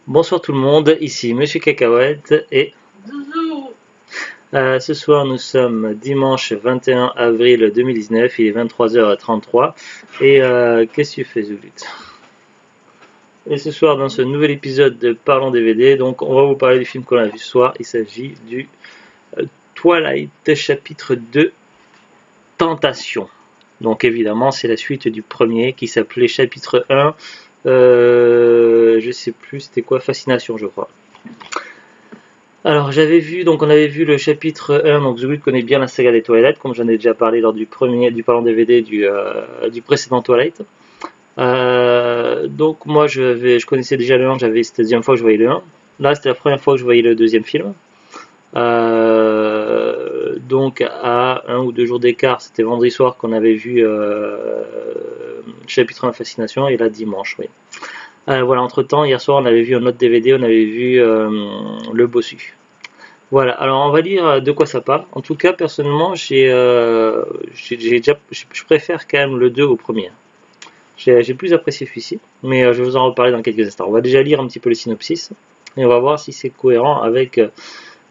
Bonsoir tout le monde, ici Monsieur Cacahuète et ce soir nous sommes dimanche 21 avril 2019, il est 23h33 et qu'est-ce que tu fais Zulut? Et ce soir dans ce nouvel épisode de Parlons DVD, donc on va vous parler du film qu'on a vu ce soir, il s'agit du Twilight chapitre 2 Tentation. Donc évidemment c'est la suite du premier qui s'appelait chapitre 1, je sais plus c'était quoi, Fascination je crois. Alors j'avais vu, donc on avait vu le chapitre 1, donc Zulut connaît bien la saga des Twilight, comme j'en ai déjà parlé lors du Parlons DVD du précédent Twilight. Donc moi je connaissais déjà le 1, c'était la deuxième fois que je voyais le 1. Là c'était la première fois que je voyais le deuxième film. Donc à 1 ou 2 jours d'écart, c'était vendredi soir qu'on avait vu chapitre 1 Fascination, et là dimanche, oui. Voilà, entre temps, hier soir on avait vu un autre DVD, on avait vu Le Bossu. Voilà, alors on va lire de quoi ça parle. En tout cas, personnellement, je préfère quand même le 2 au premier. J'ai plus apprécié celui-ci, mais je vais vous en reparler dans quelques instants. On va déjà lire un petit peu le synopsis, et on va voir si c'est cohérent avec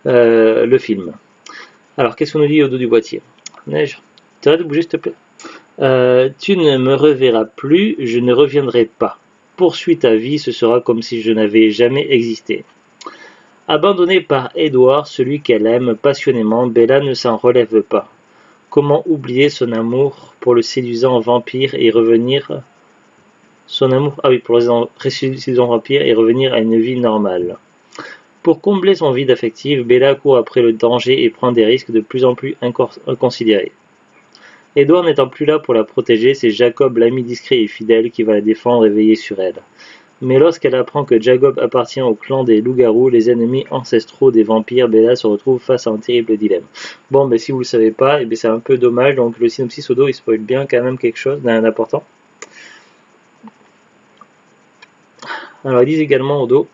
le film. Alors, qu'est-ce qu'on nous dit au dos du boîtier? Neige, t'arrêtes de bouger s'il te plaît. Tu ne me reverras plus, je ne reviendrai pas. Poursuis ta vie, ce sera comme si je n'avais jamais existé. Abandonnée par Edward, celui qu'elle aime passionnément, Bella ne s'en relève pas. Comment oublier son amour pour le séduisant vampire et revenir pour le séduisant vampire et revenir à une vie normale. Pour combler son vide affectif, Bella court après le danger et prend des risques de plus en plus inconsidérés. Edward n'étant plus là pour la protéger, c'est Jacob, l'ami discret et fidèle, qui va la défendre et veiller sur elle. Mais lorsqu'elle apprend que Jacob appartient au clan des loups-garous, les ennemis ancestraux des vampires, Bella se retrouve face à un terrible dilemme. Bon, si vous le savez pas, c'est un peu dommage, donc le synopsis au dos, il spoil bien quand même quelque chose d'important. Alors ils disent également au dos,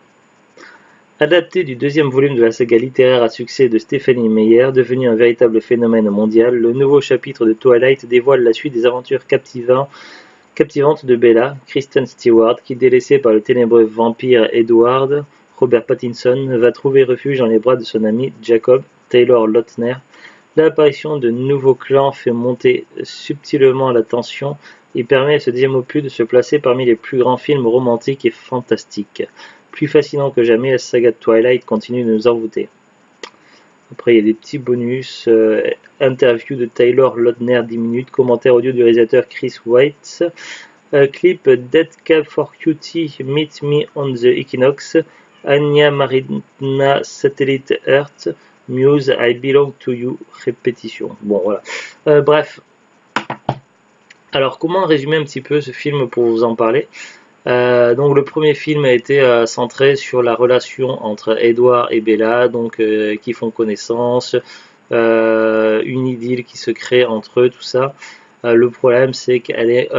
adapté du deuxième volume de la saga littéraire à succès de Stephanie Meyer, devenu un véritable phénomène mondial, le nouveau chapitre de Twilight dévoile la suite des aventures captivante de Bella, Kristen Stewart, qui, délaissée par le ténébreux vampire Edward, Robert Pattinson, va trouver refuge dans les bras de son ami Jacob, Taylor Lautner. L'apparition de nouveaux clans fait monter subtilement la tension et permet à ce deuxième opus de se placer parmi les plus grands films romantiques et fantastiques. Plus fascinant que jamais, la saga de Twilight continue de nous envoûter. Après, il y a des petits bonus, interview de Taylor Lautner 10 minutes, commentaire audio du réalisateur Chris Weitz, clip Dead Cab for Cutie, Meet Me on the Equinox, Anya Marina Satellite Earth, Muse, I Belong to You, répétition. Bon, voilà. Bref. Alors, comment résumer un petit peu ce film pour vous en parler? Donc le premier film a été centré sur la relation entre Edward et Bella, donc qui font connaissance, une idylle qui se crée entre eux, tout ça. Le problème c'est qu'il est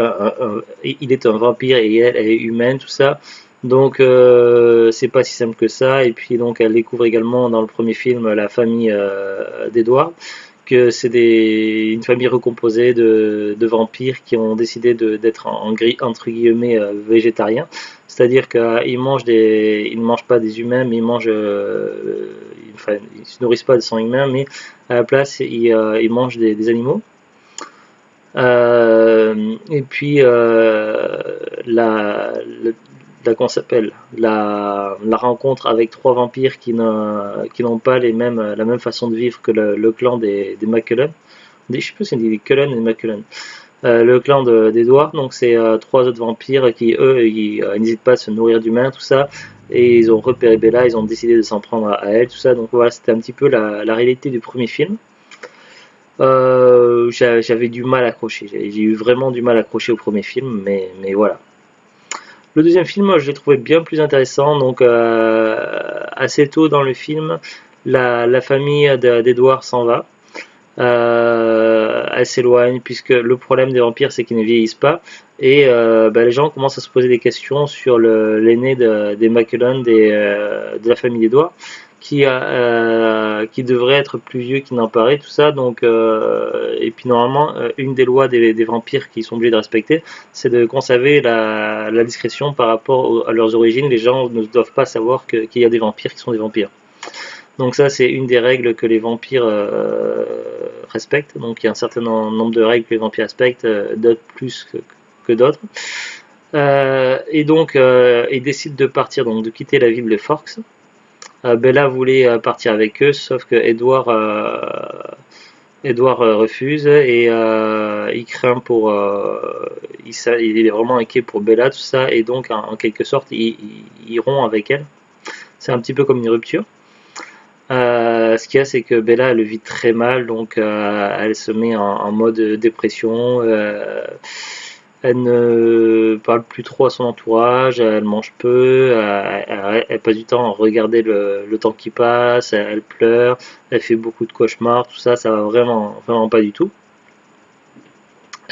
un vampire et elle est humaine, tout ça. Donc c'est pas si simple que ça. Et puis donc elle découvre également dans le premier film la famille d'Edward, que c'est une famille recomposée de vampires qui ont décidé d'être entre guillemets végétariens, c'est-à-dire qu'ils ne mangent pas des humains, mais ils se nourrissent pas de sang humain, mais à la place ils mangent des animaux. Et puis la rencontre avec 3 vampires qui n'ont pas la même façon de vivre que le clan des McCullen. Je sais plus si c'est des Cullen et des McCullen. Le clan d'Edward, donc c'est 3 autres vampires qui eux ils n'hésitent pas à se nourrir d'humains, tout ça, et ils ont repéré Bella, ils ont décidé de s'en prendre à elle, tout ça. Donc voilà, c'était un petit peu la réalité du premier film. J'avais du mal à accrocher, j'ai eu vraiment du mal à accrocher au premier film, mais voilà. Le deuxième film, je l'ai trouvé bien plus intéressant. Donc, assez tôt dans le film, la famille d'Edward s'en va. Elle s'éloigne, puisque le problème des vampires, c'est qu'ils ne vieillissent pas. Et les gens commencent à se poser des questions sur l'aîné des McCullen, de la famille d'Edward, qui devrait être plus vieux qu'il n'en paraît, tout ça. Donc, et puis normalement, une des lois des vampires qu'ils sont obligés de respecter, c'est de conserver la discrétion par rapport à leurs origines. Les gens ne doivent pas savoir qu'il y a des vampires qui sont des vampires. Donc ça, c'est une des règles que les vampires respectent. Donc il y a un certain nombre de règles que les vampires respectent, d'autres plus que d'autres. Et donc, ils décident de partir, donc de quitter la ville de Forks. Bella voulait partir avec eux, sauf que Edward refuse et il craint pour, il est vraiment inquiet pour Bella, tout ça, et donc en quelque sorte, ils rompt avec elle. C'est un petit peu comme une rupture. Ce qu'il y a, c'est que Bella elle le vit très mal, donc elle se met en mode dépression. Elle ne parle plus trop à son entourage, elle mange peu, elle passe du temps à regarder le temps qui passe, elle pleure, elle fait beaucoup de cauchemars, tout ça, ça va vraiment, vraiment pas du tout.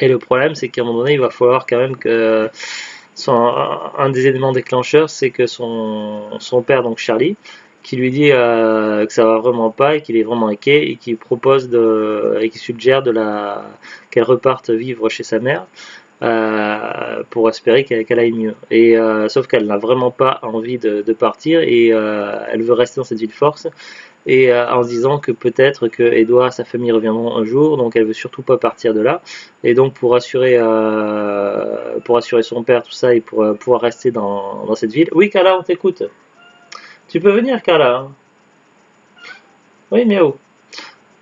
Et le problème, c'est qu'à un moment donné, il va falloir quand même que un des éléments déclencheurs, c'est que son père, donc Charlie, qui lui dit que ça va vraiment pas et qu'il est vraiment inquiet et qui propose et qui suggère qu'elle reparte vivre chez sa mère. Pour espérer qu'elle aille mieux. Et sauf qu'elle n'a vraiment pas envie de partir et elle veut rester dans cette ville force et en se disant que peut-être que Edward et sa famille reviendront un jour, donc elle veut surtout pas partir de là. Et donc pour assurer son père tout ça et pour pouvoir rester dans cette ville. Oui Carla, on t'écoute. Tu peux venir Carla. Oui miaou.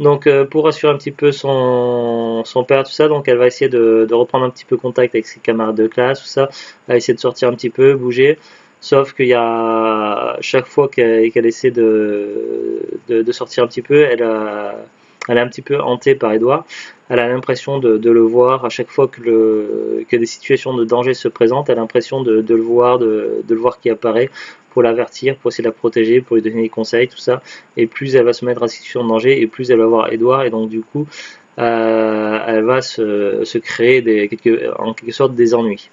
Donc pour rassurer un petit peu son père, tout ça, donc elle va essayer de reprendre un petit peu contact avec ses camarades de classe, tout ça, elle va essayer de sortir un petit peu, bouger, sauf qu'il y a chaque fois qu'elle essaie de sortir un petit peu, elle est un petit peu hantée par Edward, elle a l'impression de le voir à chaque fois que des situations de danger se présentent, elle a l'impression de le voir, de le voir qui apparaît, pour l'avertir, pour essayer de la protéger, pour lui donner des conseils, tout ça. Et plus elle va se mettre en situation de danger, et plus elle va voir Edward, et donc du coup, elle va se créer en quelque sorte des ennuis.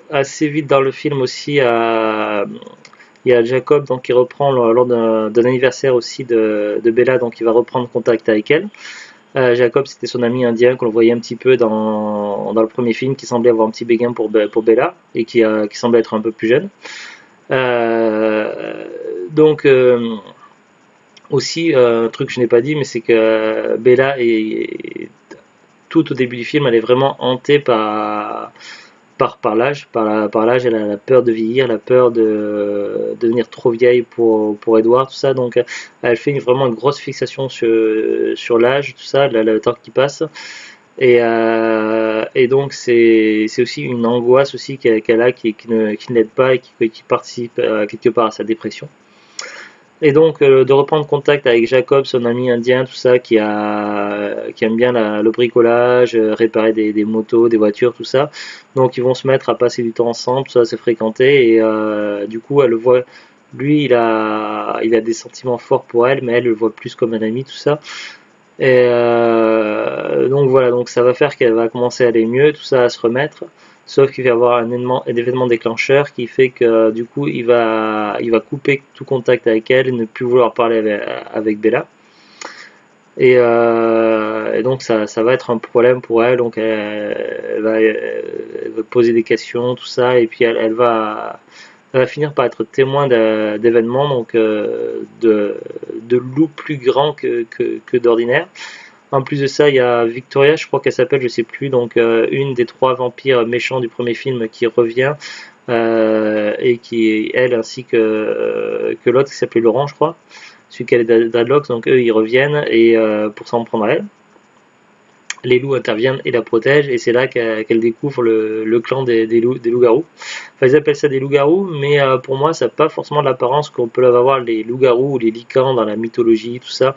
Assez vite dans le film aussi, il y a Jacob donc, qui reprend lors d'un anniversaire aussi de Bella, donc il va reprendre contact avec elle. Jacob, c'était son ami indien qu'on voyait un petit peu dans le premier film, qui semblait avoir un petit béguin pour Bella et qui semblait être un peu plus jeune. Donc aussi un truc que je n'ai pas dit, mais c'est que Bella tout au début du film, elle est vraiment hantée par l'âge, elle a la peur de vieillir, la peur de devenir trop vieille pour Edward, tout ça, donc elle fait vraiment une grosse fixation sur l'âge, tout ça, le temps qui passe, et donc c'est aussi une angoisse aussi qu'elle a qui ne l'aide pas et qui participe quelque part à sa dépression. Et donc de reprendre contact avec Jacob, son ami indien, tout ça, qui aime bien le bricolage, réparer des motos, des voitures, tout ça. Donc ils vont se mettre à passer du temps ensemble, tout ça, se fréquenter, et du coup elle le voit. Lui, il a des sentiments forts pour elle, mais elle le voit plus comme un ami, tout ça. Et donc voilà, donc ça va faire qu'elle va commencer à aller mieux, tout ça, à se remettre. Sauf qu'il va y avoir un événement déclencheur qui fait que du coup il va couper tout contact avec elle et ne plus vouloir parler avec Bella. Et donc ça va être un problème pour elle, donc elle va poser des questions, tout ça, et puis elle va finir par être témoin d'événements, donc de loups plus grands que d'ordinaire. En plus de ça, il y a Victoria, je crois qu'elle s'appelle, je sais plus, donc une des 3 vampires méchants du premier film qui revient, et qui, elle, ainsi que l'autre qui s'appelait Laurent, je crois, celui qui est Dreadlocks, donc eux ils reviennent et pour s'en prendre à elle. Les loups interviennent et la protègent, et c'est là qu'elle découvre le clan des loups-garous. Enfin, ils appellent ça des loups-garous, mais pour moi, ça n'a pas forcément l'apparence qu'on peut avoir les loups-garous ou les licans dans la mythologie, tout ça.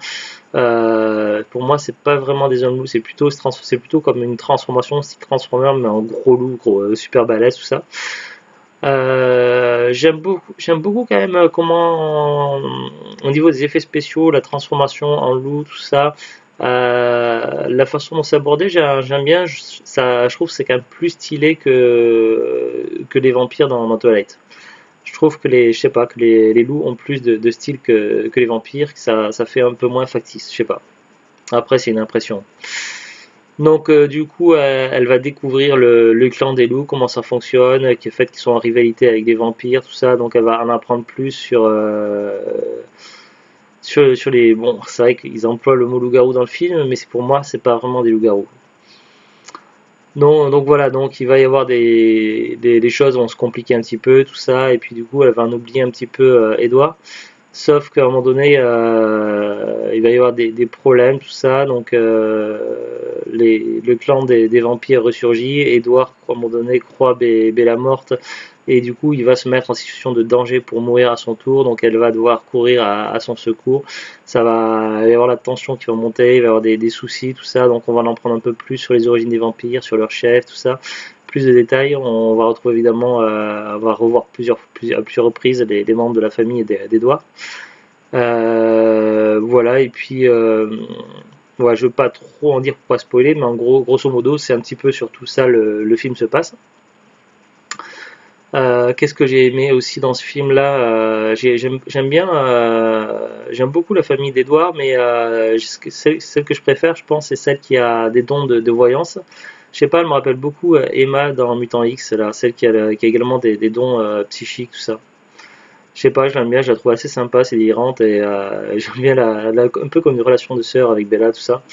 Pour moi, c'est pas vraiment des hommes loups, c'est plutôt comme une transformation, style Transformer, mais en gros loup, super balèze, tout ça. J'aime beaucoup quand même comment, au niveau des effets spéciaux, la transformation en loup, tout ça. La façon dont c'est abordé, j'aime bien. Je trouve que c'est quand même plus stylé que les vampires dans Twilight. Je je trouve que je sais pas, que les loups ont plus de style que les vampires, que ça fait un peu moins factice, je sais pas. Après, c'est une impression. Donc, du coup, elle va découvrir le clan des loups, comment ça fonctionne, le fait qu'ils sont en rivalité avec des vampires, tout ça. Donc, elle va en apprendre plus sur les. Bon, c'est vrai qu'ils emploient le mot loup-garou dans le film, mais pour moi, c'est pas vraiment des loups-garous. Non, donc voilà, donc il va y avoir des choses vont se compliquer un petit peu, tout ça, et puis du coup, elle va en oublier un petit peu Edouard. Sauf qu'à un moment donné, il va y avoir des problèmes, tout ça. Donc, le clan des vampires ressurgit. Edouard, à un moment donné, croit Bella morte. Et du coup, il va se mettre en situation de danger pour mourir à son tour. Donc, elle va devoir courir à son secours. Il va y avoir la tension qui va monter. Il va y avoir des soucis, tout ça. Donc, on va en prendre un peu plus sur les origines des vampires, sur leur chef, tout ça. Plus de détails. On va retrouver évidemment, on va revoir à plusieurs reprises des membres de la famille d'Edouard. Voilà, et puis voilà, je veux pas trop en dire pour pas spoiler, mais en gros, grosso modo, c'est un petit peu sur tout ça le film se passe. Qu'est-ce que j'ai aimé aussi dans ce film-là? J'aime bien, j'aime beaucoup la famille d'Edouard, mais celle que je préfère, je pense, c'est celle qui a des dons de voyance. Je sais pas, elle me rappelle beaucoup Emma dans Mutant X, là, celle qui a également des dons psychiques, tout ça. Je sais pas, je l'aime bien, je la trouve assez sympa, c'est délirante et j'aime bien un peu comme une relation de sœur avec Bella, tout ça.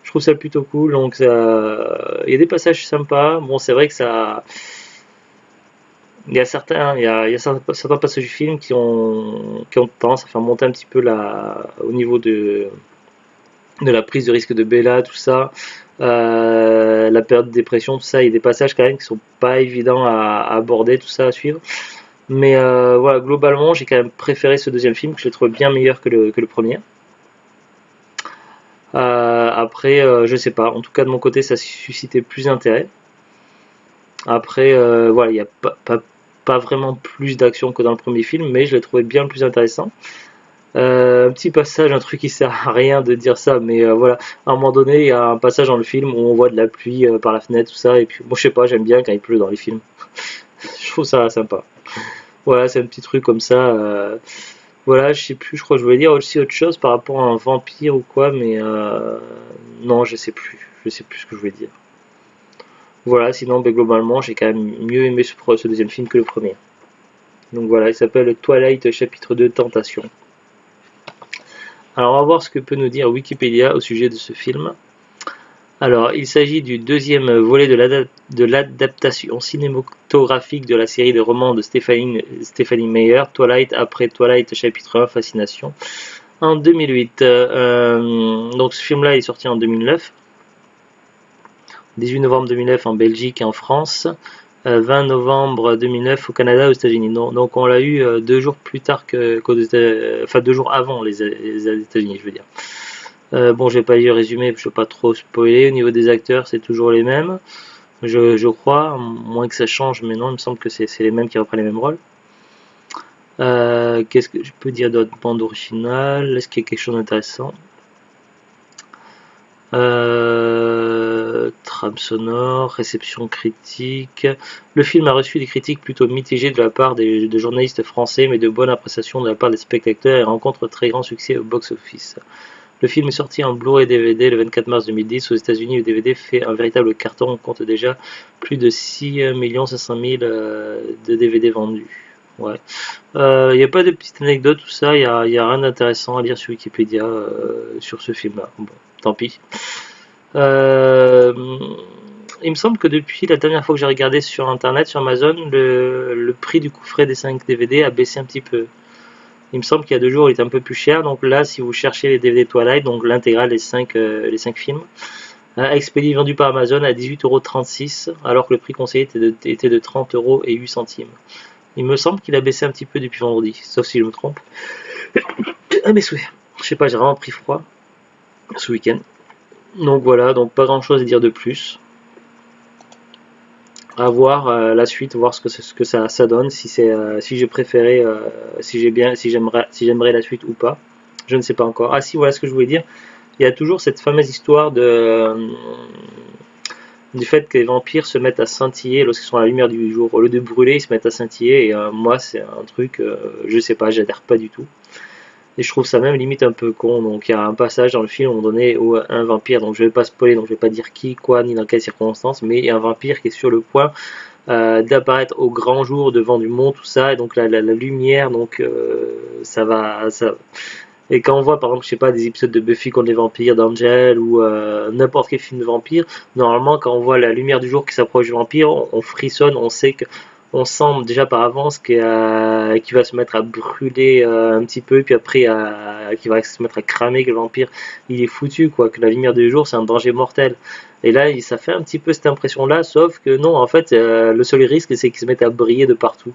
Je trouve ça plutôt cool, donc il y a des passages sympas. Bon, c'est vrai que ça, il y a certains passages du film qui ont tendance à faire monter un petit peu au niveau de la prise de risque de Bella, tout ça. La période de dépression, tout ça, il y a des passages quand même qui sont pas évidents à aborder, tout ça, à suivre. Mais voilà, globalement, j'ai quand même préféré ce deuxième film, que je l'ai trouvé bien meilleur que le premier. Après, je sais pas, en tout cas de mon côté, ça suscitait plus d'intérêt. Après, voilà, il n'y a pas vraiment plus d'action que dans le premier film, mais je l'ai trouvé bien plus intéressant. Un petit passage, un truc qui sert à rien de dire ça, mais voilà, à un moment donné, il y a un passage dans le film où on voit de la pluie par la fenêtre, tout ça, et puis bon, je sais pas, j'aime bien quand il pleut dans les films. Je trouve ça sympa. Voilà, c'est un petit truc comme ça. Voilà, je sais plus, je crois que je voulais dire aussi autre chose par rapport à un vampire ou quoi, mais non, je sais plus. Je sais plus ce que je voulais dire. Voilà, sinon, ben, globalement, j'ai quand même mieux aimé ce deuxième film que le premier. Donc voilà, il s'appelle Twilight chapitre 2 Tentation. Alors on va voir ce que peut nous dire Wikipédia au sujet de ce film. Alors, il s'agit du deuxième volet de l'adaptation cinématographique de la série de romans de Stephanie Meyer, Twilight, après Twilight chapitre 1 Fascination, en 2008. Donc ce film-là est sorti en 2009, 18 novembre 2009 en Belgique et en France, 20 novembre 2009 au Canada et aux États-Unis. Donc on l'a eu 2 jours plus tard enfin 2 jours avant les États-Unis, je veux dire. Bon, je vais pas lire le résumé, je vais pas trop spoiler. Au niveau des acteurs, c'est toujours les mêmes, je crois, moins que ça change, mais non, il me semble que c'est les mêmes qui reprennent les mêmes rôles. Qu'est-ce que je peux dire d'autre? Bande originale, est-ce qu'il y a quelque chose d'intéressant? Trame sonore, réception critique. Le film a reçu des critiques plutôt mitigées de la part de journalistes français, mais de bonnes appréciations de la part des spectateurs et rencontre très grand succès au box-office. Le film est sorti en Blu-ray DVD le 24 mars 2010. Aux États-Unis, le DVD fait un véritable carton. On compte déjà plus de 6 500 000 de DVD vendus. Ouais. Il n'y a pas de petites anecdotes, tout ça. Il n'y a rien d'intéressant à lire sur Wikipédia sur ce film-là. Bon, tant pis. Il me semble que depuis la dernière fois que j'ai regardé sur Internet, sur Amazon, le prix du coffret des 5 DVD a baissé un petit peu. Il me semble qu'il y a 2 jours, il était un peu plus cher. Donc là, si vous cherchez les DVD Twilight, donc l'intégrale, les 5 films, expédié vendu par Amazon à 18,36 €, alors que le prix conseillé était de 30,08 €. Il me semble qu'il a baissé un petit peu depuis vendredi, sauf si je me trompe. Ah mes souhaits. Je sais pas, j'ai vraiment pris froid ce week-end. Donc voilà, donc pas grand chose à dire de plus. À voir la suite, voir ce que ça donne, si j'ai préféré, si j'aimerais la suite ou pas. Je ne sais pas encore. Ah si, voilà ce que je voulais dire. Il y a toujours cette fameuse histoire du fait que les vampires se mettent à scintiller lorsqu'ils sont à la lumière du jour. Au lieu de brûler, ils se mettent à scintiller, et moi, c'est un truc, je sais pas, j'adhère pas du tout. Et je trouve ça même limite un peu con. Donc il y a un passage dans le film à un moment donné où un vampire, donc je vais pas spoiler, donc je vais pas dire qui, quoi, ni dans quelles circonstances, mais il y a un vampire qui est sur le point d'apparaître au grand jour devant du monde, tout ça, et donc la lumière, donc ça va, ça. Et quand on voit par exemple, je sais pas, des épisodes de Buffy contre les vampires, d'Angel ou n'importe quel film de vampire, normalement quand on voit la lumière du jour qui s'approche du vampire, on frissonne, on sait que on sent déjà par avance qu'il va se mettre à brûler un petit peu, puis après qu'il va se mettre à cramer, que le vampire il est foutu, quoi, que la lumière du jour c'est un danger mortel. Et là, ça fait un petit peu cette impression-là, sauf que non, en fait, le seul risque c'est qu'il se mette à briller de partout.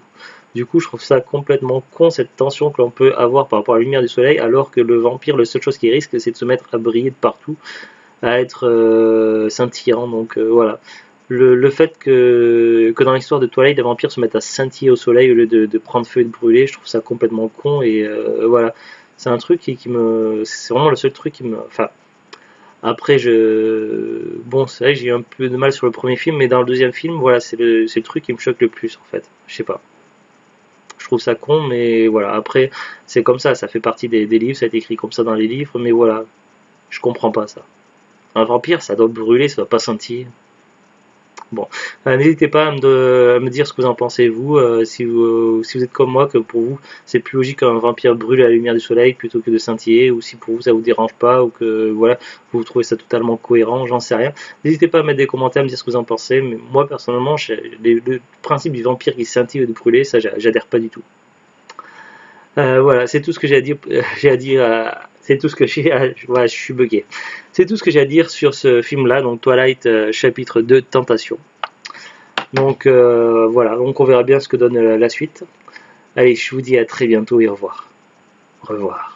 Du coup, je trouve ça complètement con, cette tension que l'on peut avoir par rapport à la lumière du soleil, alors que le vampire, la seule chose qui risque, c'est de se mettre à briller de partout, à être scintillant. Donc voilà. Le fait que dans l'histoire de Twilight, les vampires se mettent à scintiller au soleil au lieu de prendre feu et de brûler, je trouve ça complètement con. Et voilà. C'est un truc qui me. C'est vraiment le seul truc qui me. Enfin, après, bon, c'est vrai que j'ai eu un peu de mal sur le premier film, mais dans le deuxième film, voilà, c'est le truc qui me choque le plus, en fait. Je sais pas. Je trouve ça con, mais voilà. Après, c'est comme ça fait partie des livres, ça a été écrit comme ça dans les livres, mais voilà. Je comprends pas ça. Un vampire, ça doit brûler, ça doit pas scintiller. Bon, n'hésitez pas à me dire ce que vous en pensez, vous, si vous êtes comme moi, que pour vous, c'est plus logique qu'un vampire brûle à la lumière du soleil plutôt que de scintiller, ou si pour vous, ça vous dérange pas, ou que, voilà, vous trouvez ça totalement cohérent, j'en sais rien. N'hésitez pas à mettre des commentaires, à me dire ce que vous en pensez, mais moi, personnellement, le principe du vampire qui scintille et de brûler, ça, j'adhère pas du tout. Voilà, c'est tout ce que j'ai à dire. J'ai à dire. C'est tout ce que j'ai à. Voilà, je suis bugué. C'est tout ce que j'ai à dire sur ce film-là, donc Twilight, chapitre 2, Tentation. Donc voilà, donc on verra bien ce que donne la suite. Allez, je vous dis à très bientôt et au revoir. Au revoir.